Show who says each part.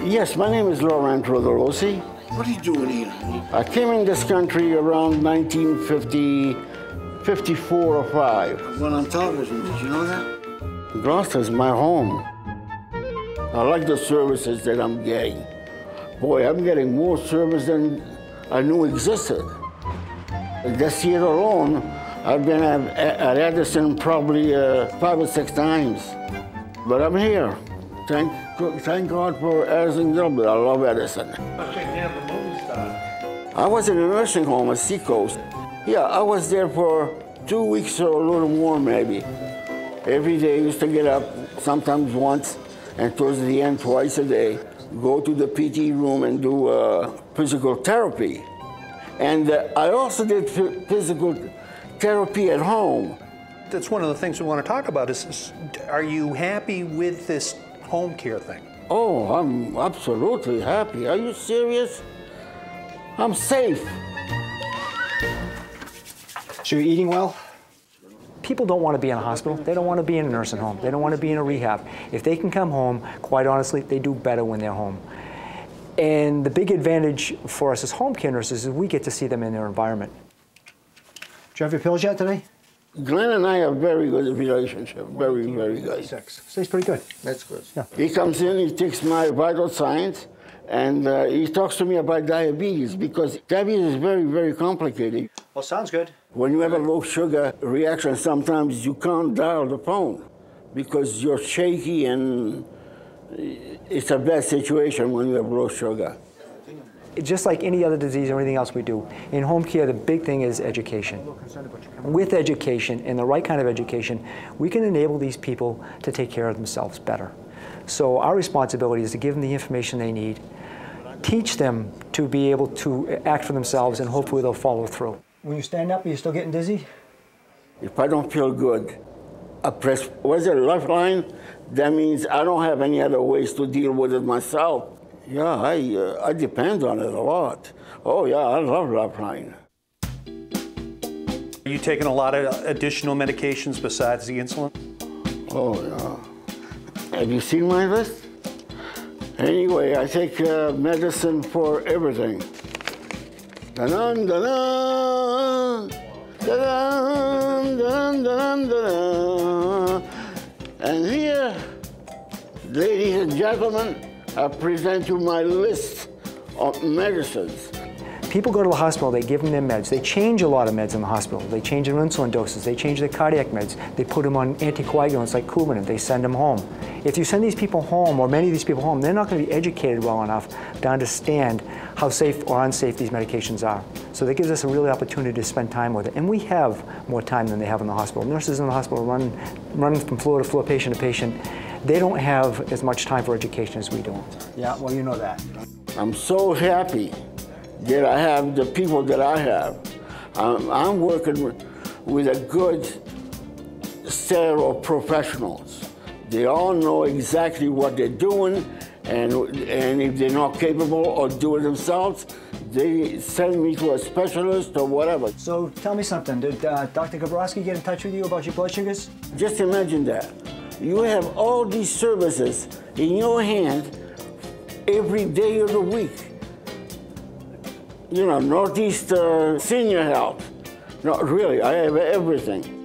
Speaker 1: Yes, my name is Laurent Rodolosi.
Speaker 2: What are you doing here?
Speaker 1: I came in this country around 1950, 54 or 5.
Speaker 2: Went on television, did you know that?
Speaker 1: Gloucester's my home. I like the services that I'm getting. Boy, I'm getting more service than I knew existed. This year alone, I've been at Edison probably 5 or 6 times. But I'm here. Thank God for Edison Gilbert. I love Edison. I was in a nursing home at Seacoast. Yeah, I was there for 2 weeks or a little more maybe. Every day I used to get up, sometimes once, and towards the end twice a day, go to the PT room and do physical therapy. And I also did physical therapy at home.
Speaker 3: That's one of the things we want to talk about is are you happy with this home care thing?
Speaker 1: Oh, I'm absolutely happy. Are you serious? I'm safe.
Speaker 4: So you're eating well? People don't want to be in a hospital. They don't want to be in a nursing home. They don't want to be in a rehab. If they can come home, quite honestly, they do better when they're home. And the big advantage for us as home care nurses is we get to see them in their environment.
Speaker 5: Did you have your pills yet today?
Speaker 1: Glenn and I have a very good relationship, very, very good.
Speaker 5: Stays pretty good.
Speaker 1: That's good.
Speaker 5: Yeah.
Speaker 1: He comes in, he takes my vital signs, and he talks to me about diabetes, because diabetes is very, very complicated.
Speaker 5: Well, sounds good.
Speaker 1: When you have a low sugar reaction, sometimes you can't dial the phone because you're shaky, and it's a bad situation when you have low sugar.
Speaker 4: Just like any other disease or anything else we do, in home care, the big thing is education. With education, and the right kind of education, we can enable these people to take care of themselves better. So our responsibility is to give them the information they need, teach them to be able to act for themselves, and hopefully they'll follow through.
Speaker 5: When you stand up, are you still getting dizzy?
Speaker 1: If I don't feel good, I press, what's it, lifeline? That means I don't have any other ways to deal with it myself. Yeah, I depend on it a lot. Oh yeah, I love lifeline.
Speaker 3: Are you taking a lot of additional medications besides the insulin?
Speaker 1: Oh yeah. Have you seen my list? Anyway, I take medicine for everything. Da-dun, da-dun, da-dun, da-dun, da-dun, da-dun. And here, ladies and gentlemen, I present you my list of medicines.
Speaker 4: People go to the hospital, they give them their meds. They change a lot of meds in the hospital. They change their insulin doses, they change their cardiac meds. They put them on anticoagulants like Coumadin, they send them home. If you send these people home, or many of these people home, they're not going to be educated well enough to understand how safe or unsafe these medications are. So that gives us a real opportunity to spend time with it. And we have more time than they have in the hospital. Nurses in the hospital run from floor to floor, patient to patient. They don't have as much time for education as we do.
Speaker 5: Yeah, well, you know that.
Speaker 1: I'm so happy that I have the people that I have. I'm working with a good set of professionals. They all know exactly what they're doing, and if they're not capable or do it themselves, they send me to a specialist or whatever.
Speaker 5: So tell me something, did Dr. Gabrowski get in touch with you about your blood sugars?
Speaker 1: Just imagine that. You have all these services in your hand every day of the week. You know, Northeast Senior Health. No, really, I have everything.